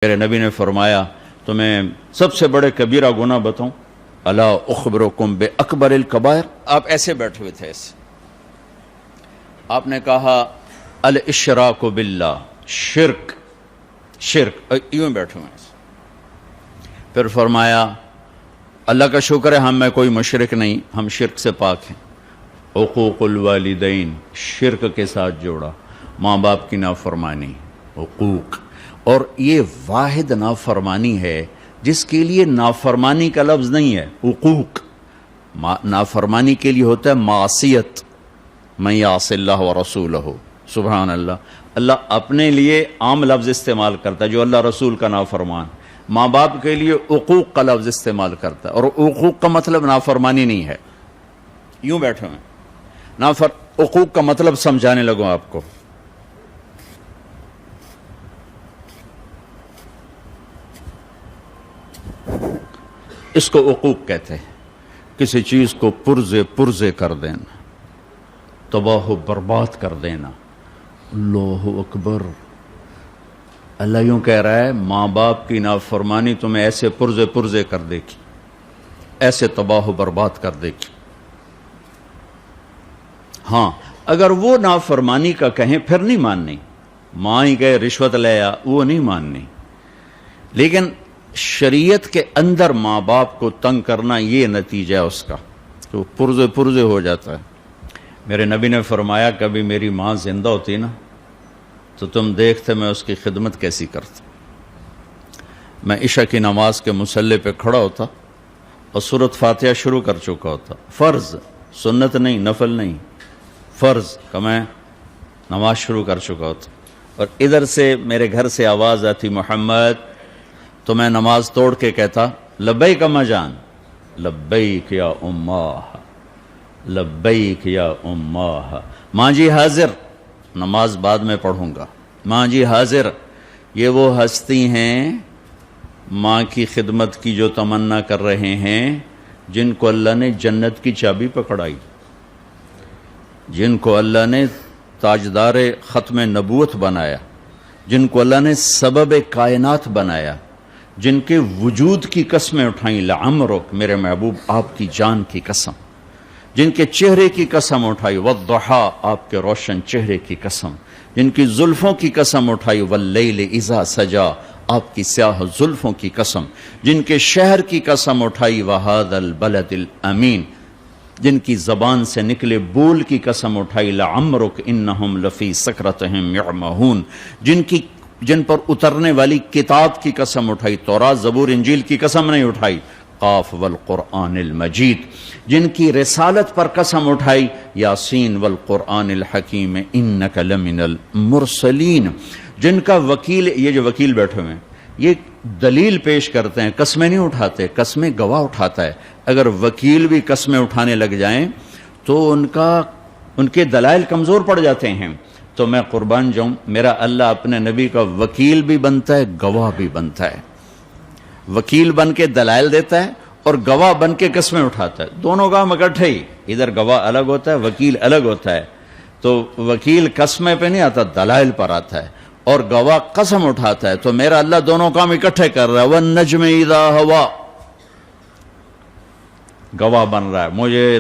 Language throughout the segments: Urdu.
میرے نبی نے فرمایا تمہیں سب سے بڑے کبیرہ گناہ بتاؤں؟ الا اخبرکم بے اکبر الکبائر۔ آپ ایسے بیٹھے ہوئے تھے، ایسے آپ نے کہا الاشراک باللہ، شرک یوں بیٹھے ہوئے ہیں۔ پھر فرمایا اللہ کا شکر ہے ہم میں کوئی مشرک نہیں، ہم شرک سے پاک ہیں۔ حقوق الوالدین، شرک کے ساتھ جوڑا، ماں باپ کی نافرمانی، حقوق، اور یہ واحد نافرمانی ہے جس کے لیے نافرمانی کا لفظ نہیں ہے، حقوق۔ نافرمانی کے لیے ہوتا ہے معصیت، من یعص اللہ ورسولہ، سبحان اللہ۔ اللہ اپنے لیے عام لفظ استعمال کرتا ہے جو اللہ رسول کا نافرمان، ماں باپ کے لیے حقوق کا لفظ استعمال کرتا ہے، اور حقوق کا مطلب نافرمانی نہیں ہے۔ یوں بیٹھے ہیں، حقوق کا مطلب سمجھانے لگوں آپ کو۔ اس کو حقوق کہتے ہیں، کسی چیز کو پرزے کر دینا، تباہ و برباد کر دینا۔ اللہ اکبر، اللہ یوں کہہ رہا ہے ماں باپ کی نافرمانی تمہیں ایسے پرزے کر دے گی، ایسے تباہ و برباد کر دے گی۔ ہاں اگر وہ نافرمانی کا کہیں پھر نہیں ماننی، ماں ہی کہے رشوت لے آ، وہ نہیں ماننی، لیکن شریعت کے اندر ماں باپ کو تنگ کرنا یہ نتیجہ ہے اس کا، تو پرزے ہو جاتا ہے۔ میرے نبی نے فرمایا کبھی میری ماں زندہ ہوتی نا تو تم دیکھتے میں اس کی خدمت کیسی کرتا۔ میں عشاء کی نماز کے مصلی پہ کھڑا ہوتا اور سورۃ فاتحہ شروع کر چکا ہوتا، فرض، سنت نہیں، نفل نہیں، فرض کا میں نماز شروع کر چکا ہوتا، اور ادھر سے میرے گھر سے آواز آتی محمد، تو میں نماز توڑ کے کہتا لبیک اماں جان، لبیک یا اماں، لبیک یا اماں، ماں جی حاضر، نماز بعد میں پڑھوں گا، ماں جی حاضر۔ یہ وہ ہستی ہیں ماں کی خدمت کی جو تمنا کر رہے ہیں، جن کو اللہ نے جنت کی چابی پکڑائی، جن کو اللہ نے تاجدار ختم نبوت بنایا، جن کو اللہ نے سبب کائنات بنایا، جن کے وجود کی قسمیں اٹھائیں، لعمرک، میرے محبوب آپ کی جان کی قسم، جن کے چہرے کی قسم اٹھائی، والضحی، آپ کے روشن چہرے کی قسم، جن کی زلفوں کی قسم اٹھائی، واللیل اذا سجا، آپ کی سیاہ زلفوں کی قسم، جن کے شہر کی قسم اٹھائی، وہذا البلد الامین، جن کی زبان سے نکلے بول کی قسم اٹھائی، لعمرک انہم لفی سکرتہم یعمہون، جن پر اترنے والی کتاب کی قسم اٹھائی، تورات، زبور، انجیل کی قسم نہیں اٹھائی، قاف والقرآن المجید، جن کی رسالت پر قسم اٹھائی، یاسین والقرآن الحکیم انک لمن المرسلین، جن کا وکیل، یہ جو وکیل بیٹھے ہوئے ہیں یہ دلیل پیش کرتے ہیں، قسمیں نہیں اٹھاتے، قسمیں گواہ اٹھاتا ہے۔ اگر وکیل بھی قسمیں اٹھانے لگ جائیں تو ان کے دلائل کمزور پڑ جاتے ہیں، تو میں قربان جاؤں، میرا اللہ اپنے نبی کا وکیل بھی بنتا ہے، گواہ بھی بنتا ہے، وکیل بن کے دلائل دیتا ہے اور گواہ بن کے قسمیں اٹھاتا ہے، دونوں کام اکٹھے ہی، ادھر گواہ الگ ہوتا ہے، وکیل الگ ہوتا ہے۔ تو وکیل قسمیں پہ نہیں آتا، دلائل پر آتا ہے، اور گواہ قسم اٹھاتا ہے، تو میرا اللہ دونوں کام اکٹھے کر رہا ہے۔ والنجم اذا ہوا، گواہ بن رہا ہے، مجھے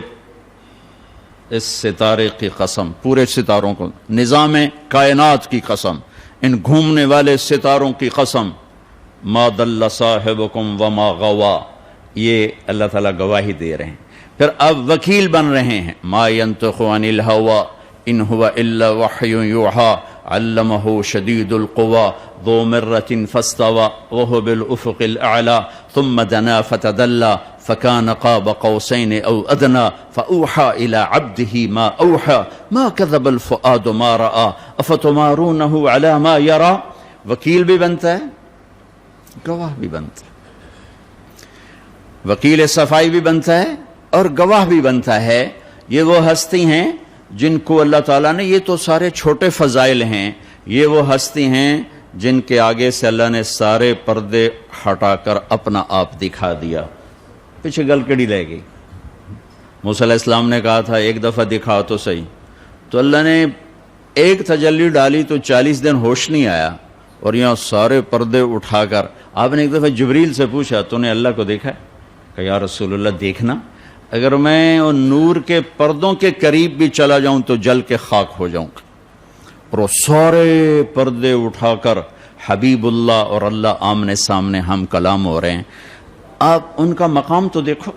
اس ستارے کی قسم، پورے ستاروں کو، نظام کائنات کی قسم، ان گھومنے والے ستاروں کی قسم، ما ضل صاحبکم وما غوا، یہ اللہ تعالیٰ گواہی دے رہے ہیں۔ پھر اب وکیل بن رہے ہیں، ما ینطق عن الہوا ان هو الا وحی یوحی علمہ شدید القوی ذو مرۃ فاستوی وهو بالافق الاعلی ثم دنا فتدلی فكان قاب قوسين او ادنى فاوحى الى عبده ما اوحى ما كذب الفؤاد ما راى افتمارونه على ما يرى۔ وکیل بھی بنتا ہے، گواہ بھی بنتا ہے، وکیل صفائی بھی بنتا ہے اور گواہ بھی بنتا ہے۔ یہ وہ ہستی ہیں جن کو اللہ تعالیٰ نے، یہ تو سارے چھوٹے فضائل ہیں، یہ وہ ہستی ہیں جن کے آگے سے اللہ نے سارے پردے ہٹا کر اپنا آپ دکھا دیا۔ پیچھے گلکڑی لے گئی، موسیٰ علیہ السلام نے کہا تھا ایک دفعہ دکھاؤ تو صحیح، تو اللہ نے ایک تجلی ڈالی تو 40 دن ہوش نہیں آیا، اور یہاں سارے پردے اٹھا کر آپ نے ایک دفعہ جبریل سے پوچھا تو نے اللہ کو دیکھا ہے؟ کہ یا رسول اللہ دیکھنا، اگر میں وہ نور کے پردوں کے قریب بھی چلا جاؤں تو جل کے خاک ہو جاؤں گا. اور وہ سارے پردے اٹھا کر حبیب اللہ اور اللہ آمنے سامنے ہم کلام ہو رہے ہیں. آپ ان کا مقام تو دیکھو.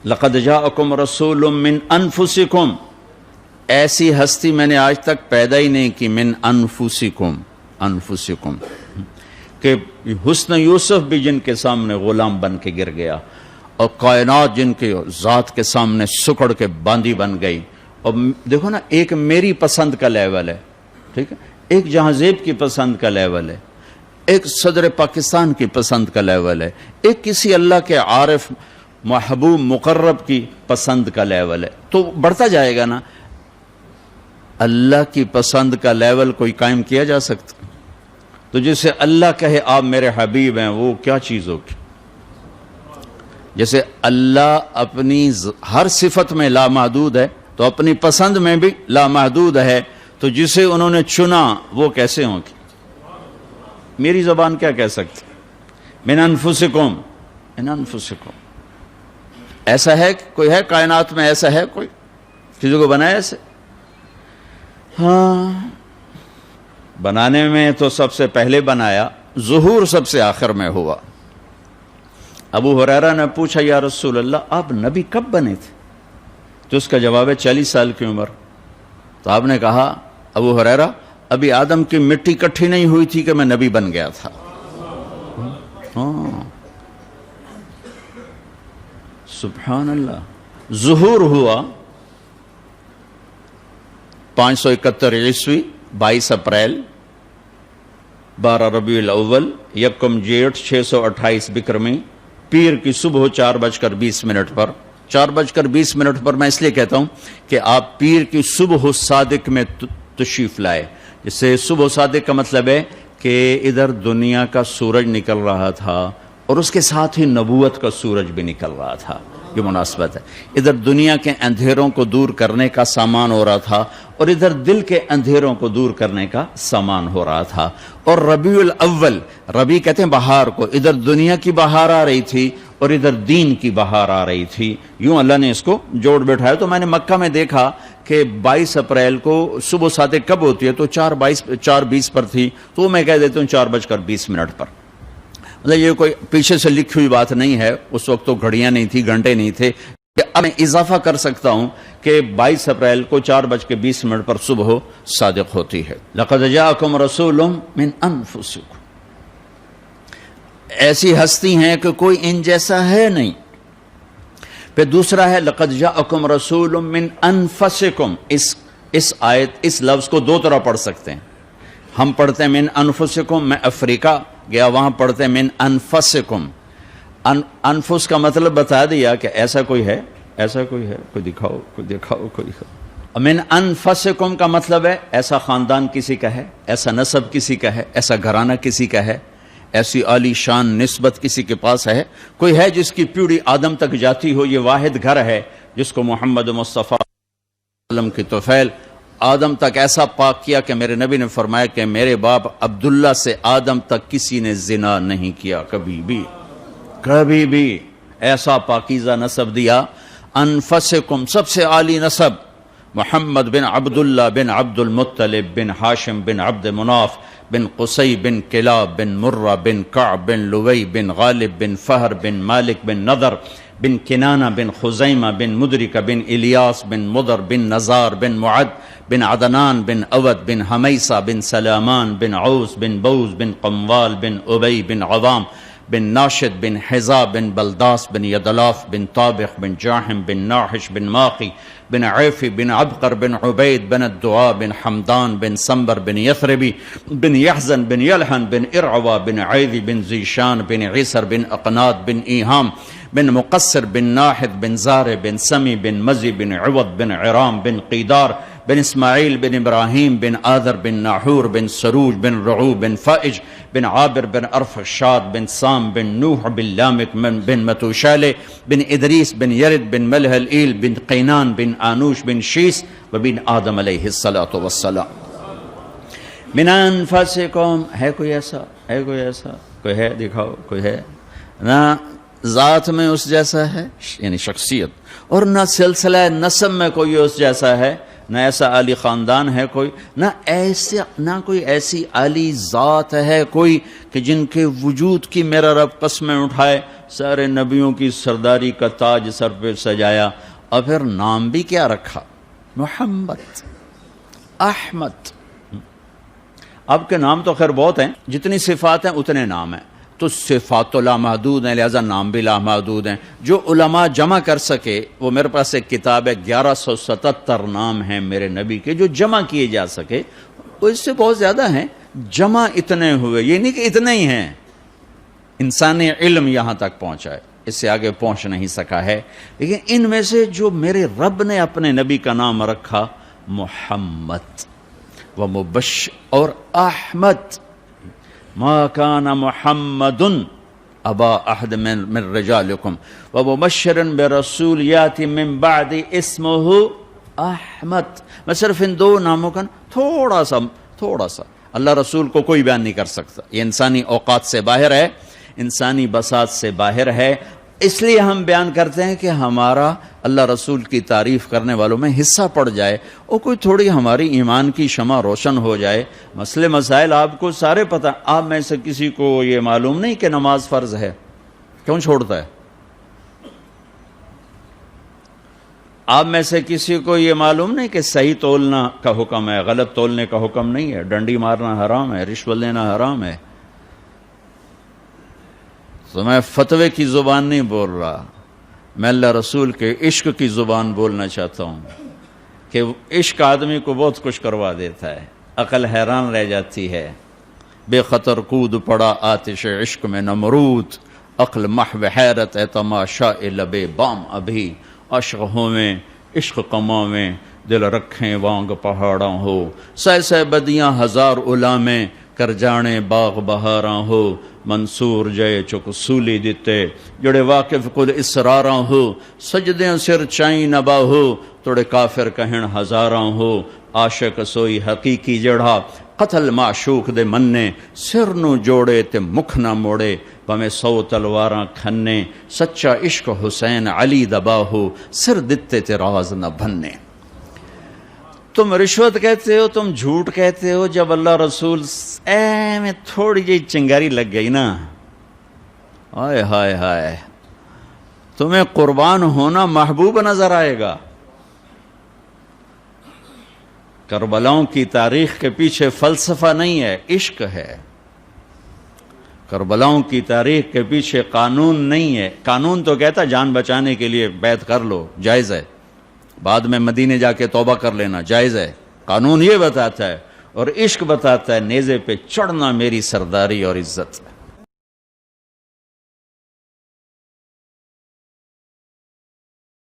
لقد جاءکم رسول من انفسکم، ایسی ہستی میں نے آج تک پیدا ہی نہیں کی. من انفسکم کہ حسن یوسف بھی جن کے سامنے غلام بن کے گر گیا، اور کائنات جن کے ذات کے سامنے سکڑ کے باندی بن گئی. اور دیکھو نا، ایک میری پسند کا لیول ہے، ٹھیک ہے، ایک جہاں-زیب کی پسند کا لیول ہے، ایک صدر پاکستان کی پسند کا لیول ہے، ایک کسی اللہ کے عارف محبوب مقرب کی پسند کا لیول ہے. تو بڑھتا جائے گا نا. اللہ کی پسند کا لیول کوئی قائم کیا جا سکتا؟ تو جسے اللہ کہے آپ میرے حبیب ہیں، وہ کیا چیز ہوگی؟ جیسے اللہ اپنی ہر صفت میں لامحدود ہے تو اپنی پسند میں بھی لامحدود ہے. تو جسے انہوں نے چنا وہ کیسے ہوگی؟ میری زبان کیا کہہ سکتی؟ من انفسکم، من انفسکم. ایسا ہے کوئی ہے کائنات میں؟ ایسا ہے کوئی کسی کو بنایا ایسے؟ ہاں، بنانے میں تو سب سے پہلے بنایا، ظہور سب سے آخر میں ہوا. ابو ہریرہ نے پوچھا یا رسول اللہ آپ نبی کب بنے تھے؟ تو اس کا جواب ہے 40 سال کی عمر. تو آپ نے کہا ابو ہریرہ ابھی آدم کی مٹی کٹھی نہیں ہوئی تھی کہ میں نبی بن گیا تھا. ہاں سبحان اللہ. ظہور ہوا 571 عیسوی 22 اپریل 12 ربیع الاول 1 جیٹھ 628 بکرمی، پیر کی صبح 4:20 پر. 4:20 پر میں اس لیے کہتا ہوں کہ آپ پیر کی صبح صادق میں تشریف لائے. جس سے صبح صادق کا مطلب ہے کہ ادھر دنیا کا سورج نکل رہا تھا اور اس کے ساتھ ہی نبوت کا سورج بھی نکل رہا تھا. یہ مناسبت ہے. ادھر دنیا کے اندھیروں کو دور کرنے کا سامان ہو رہا تھا اور ادھر دل کے اندھیروں کو دور کرنے کا سامان ہو رہا تھا. اور ربیع الاول، ربیع کہتے ہیں بہار کو، ادھر دنیا کی بہار آ رہی تھی اور ادھر دین کی بہار آ رہی تھی. یوں اللہ نے اس کو جوڑ بیٹھایا. تو میں نے مکہ میں دیکھا کہ 22 اپریل کو صبح صادق کب ہوتی ہے؟ تو 4:20 پر تھی. تو میں کہہ دیتا ہوں 4:20 پر. مطلب یہ کوئی پیچھے سے لکھی ہوئی بات نہیں ہے. اس وقت تو گھڑیاں نہیں تھی، گھنٹے نہیں تھے. اب میں اضافہ کر سکتا ہوں کہ 22 اپریل کو 4:20 پر صبح صادق ہوتی ہے. لقد جاءکم رسول من انفسکم، ایسی ہستی ہیں کہ کوئی ان جیسا ہے نہیں. پھر دوسرا ہے لقد جاءکم رسول من انفسکم. اس آیت، اس لفظ کو دو طرح پڑھ سکتے ہیں. ہم پڑھتے ہیں من انفسکم، میں افریقہ گیا وہاں پڑھتے ہیں من انفسکم. انفس کا مطلب بتا دیا کہ ایسا کوئی ہے، ایسا کوئی ہے، کوئی دکھاؤ، کوئی دکھاؤ، کوئی دکھاؤ. من انفسکم کا مطلب ہے ایسا خاندان کسی کا ہے، ایسا نسب کسی کا ہے، ایسا گھرانہ کسی کا ہے، ایسی عالی شان نسبت کسی کے پاس ہے. کوئی ہے جس کی پیڑھی آدم تک جاتی ہو. یہ واحد گھر ہے جس کو محمد مصطفیٰ عالم کی طفیل آدم تک ایسا پاک کیا کہ میرے نبی نے فرمایا کہ میرے باپ عبداللہ سے آدم تک کسی نے زنا نہیں کیا کبھی بھی، کبھی بھی. ایسا پاکیزہ نسب دیا. انفسکم، سب سے عالی نسب محمد بن عبداللہ بن عبد المطلب بن ہاشم بن عبد مناف بن قصی بن کلاب بن مرہ بن کعب بن لوی بن غالب بن فہر بن مالک بن نضر بن کنانہ بن خزیمہ بن مدرکہ بن الیاس بن مضر بن نزار بن معد بن عدنان بن اود بن حمیسہ بن سلامان بن عوس بن بوز بن قموال بن ابی بن عوام بن ناشد بن حزا بن بلداس بن یدلاف بن طابخ بن جاحم بن ناحش بن ماقی بن عیفی بن عبقر بن عبید بن الدعاء بن حمدان بن سنبر بن یثربی بن یحزن بن یلحن بن ارعوا بن عیدی بن زیشان بن عیسر بن اقناد بن ایہام بن مقصر بن ناحد بن زار بن سمی بن مزی بن عوض بن عرام بن قیدار بن اسماعیل بن ابراہیم بن آذر بن ناحور بن سروج بن رعو بن فائج بن عابر بن ارفشاد بن سام بن نوح بن لامک بن متوشالے بن ادریس بن یرد بن ملح الایل بن قینان بن آنوش بن شیس وبن آدم علیہ الصلاۃ والسلام. من انفسکم، ہے کوئی ایسا؟ ہے کوئی ایسا؟ کوئی ہے؟ دکھاؤ، کوئی ہے؟ نہ ذات میں اس جیسا ہے یعنی شخصیت، اور نہ سلسلہ نسب میں کوئی اس جیسا ہے، نہ ایسا عالی خاندان ہے کوئی، نہ کوئی ایسی عالی ذات ہے کوئی کہ جن کے وجود کی میرا رب قسمیں اٹھائے۔ سارے نبیوں کی سرداری کا تاج سر پہ سجایا، اور پھر نام بھی کیا رکھا؟ محمد، احمد۔ آپ کے نام تو خیر بہت ہیں، جتنی صفات ہیں اتنے نام ہیں، تو صفات تو لامحدود ہیں، لہذا نام بھی لامحدود ہیں۔ جو علماء جمع کر سکے، وہ میرے پاس ایک کتاب ہے، 1177 نام ہیں میرے نبی کے جو جمع کیے جا سکے، وہ اس سے بہت زیادہ ہیں، جمع اتنے ہوئے، یہ نہیں کہ اتنے ہی ہیں۔ انسانی علم یہاں تک پہنچا ہے، اس سے آگے پہنچ نہیں سکا ہے، لیکن ان میں سے جو میرے رب نے اپنے نبی کا نام رکھا، محمد ومبشر اور احمد۔ ما کان محمد ابا احد من رجالکم ومبشرا برسول یاتی من بعد اسمہ احمد۔ میں صرف ان دو ناموں کا تھوڑا سا اللہ رسول کو کوئی بیان نہیں کر سکتا، یہ انسانی اوقات سے باہر ہے، انسانی بساط سے باہر ہے، اس لیے ہم بیان کرتے ہیں کہ ہمارا اللہ رسول کی تعریف کرنے والوں میں حصہ پڑ جائے، اور کوئی تھوڑی ہماری ایمان کی شمع روشن ہو جائے۔ مسئلے مسائل آپ کو سارے پتہ، آپ میں سے کسی کو یہ معلوم نہیں کہ نماز فرض ہے، کیوں چھوڑتا ہے؟ آپ میں سے کسی کو یہ معلوم نہیں کہ صحیح تولنا کا حکم ہے، غلط تولنے کا حکم نہیں ہے، ڈنڈی مارنا حرام ہے، رشوت لینا حرام ہے؟ تو میں فتوے کی زبان نہیں بول رہا، میں اللہ رسول کے عشق کی زبان بولنا چاہتا ہوں کہ عشق آدمی کو بہت کچھ کروا دیتا ہے، عقل حیران رہ جاتی ہے۔ بے خطر کود پڑا آتش عشق میں نمرود، عقل محو حیرت ہے تماشا لبے بام ابھی، عشق ہوں میں عشق کماں میں دل رکھیں وانگ پہاڑاں ہو، سہ بدیاں ہزار علامیں کر جانے باغ بہاراں ہو، منصور جے چک سولی دیتے جڑے واقف کل اسراراں ہو، سجدیں سر چائیں نبا ہو توڑے کافر کہن ہزاراں ہو، عاشق سوئی حقیقی جڑا قتل معشوق دے مننے، سر نو جوڑے تے مکھ نہ موڑے بھمیں 100 تلواراں کھنے، سچا عشق حسین علی دبا ہو، سر دتے تے راز نہ بھنے۔ تم رشوت کہتے ہو، تم جھوٹ کہتے ہو، جب اللہ رسول میں تھوڑی جی چنگاری لگ گئی نا، ہائے ہائے ہائے، تمہیں قربان ہونا محبوب نظر آئے گا۔ کربلاؤں کی تاریخ کے پیچھے فلسفہ نہیں ہے، عشق ہے۔ کربلاؤں کی تاریخ کے پیچھے قانون نہیں ہے، قانون تو کہتا جان بچانے کے لیے بیعت کر لو، جائز ہے، بعد میں مدینے جا کے توبہ کر لینا جائز ہے، قانون یہ بتاتا ہے، اور عشق بتاتا ہے نیزے پہ چڑھنا میری سرداری اور عزت ہے۔